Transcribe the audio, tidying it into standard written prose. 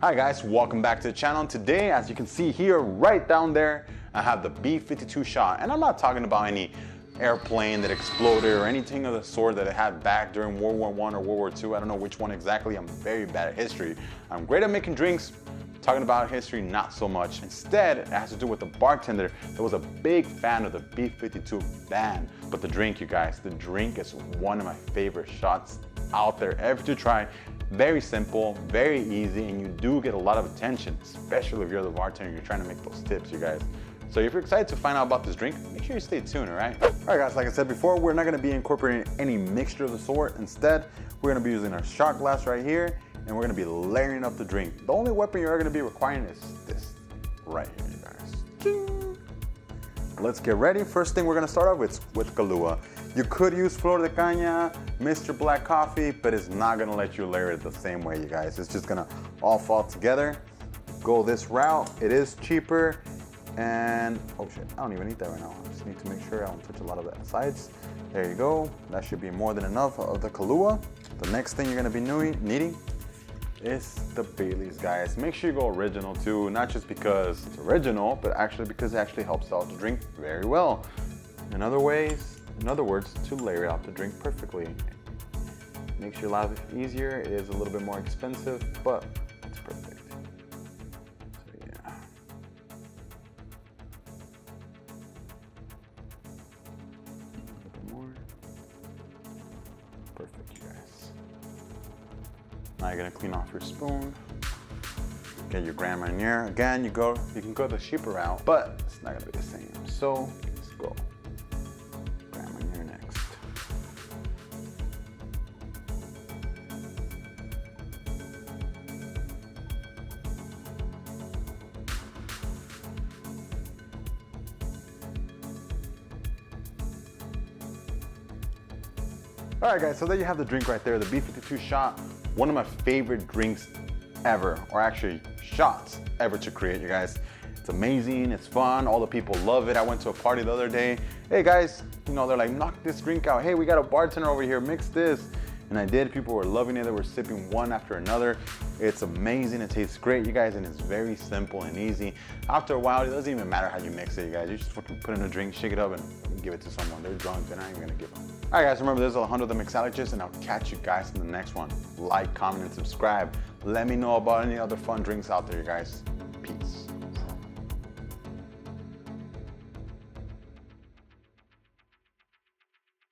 Hi guys, welcome back to the channel. Today, as you can see here, right down there, I have the B52 Shot. And I'm not talking about any airplane that exploded or anything of the sort that it had back during World War I or World War II. I don't know which one exactly. I'm very bad at history. I'm great at making drinks. Talking about history, not so much. Instead, it has to do with the bartender that was a big fan of the B52 band. But the drink, you guys, the drink is one of my favorite shots out there ever to try. Very simple, very easy, and you do get a lot of attention, especially if you're the bartender and you're trying to make those tips, you guys. So if you're excited to find out about this drink, make sure you stay tuned, all right? All right, guys, like I said before, we're not gonna be incorporating any mixture of the sort. Instead, we're gonna be using our shot glass right here, and we're gonna be layering up the drink. The only weapon you're gonna be requiring is this right here, you guys. Ching. Let's get ready. First thing we're gonna start off with Kahlua. You could use Flor de Caña, Mr. Black Coffee, but it's not gonna let you layer it the same way, you guys. It's just gonna all fall together. Go this route. It is cheaper, and oh shit, I don't even need that right now. I just need to make sure I don't touch a lot of the sides. There you go. That should be more than enough of the Kahlua. The next thing you're gonna be needing is the Baileys, guys. Make sure you go original too, not just because it's original, but actually because it actually helps out the drink very well. In other words, to layer out the drink perfectly. Makes your life easier. It is a little bit more expensive, but it's perfect. So yeah. A little bit more. Perfect, you guys. Now you're gonna clean off your spoon. Get your Grand Marnier. Again, you can go the cheaper route, but it's not gonna be the same. So let's go. All right, guys, so there you have the drink right there, the B52 Shot, one of my favorite drinks ever, or actually shots ever to create, you guys. It's amazing, it's fun, all the people love it. I went to a party the other day. Hey guys, you know, they're like, knock this drink out. Hey, we got a bartender over here, mix this. And I did, people were loving it. They were sipping one after another. It's amazing, it tastes great, you guys, and it's very simple and easy. After a while, it doesn't even matter how you mix it, you guys. You just fucking put it in a drink, shake it up, and give it to someone. They're drunk, they're not even gonna give them. All right, guys, remember, this is Alejandro the Mixologist, and I'll catch you guys in the next one. Like, comment, and subscribe. Let me know about any other fun drinks out there, you guys. Peace.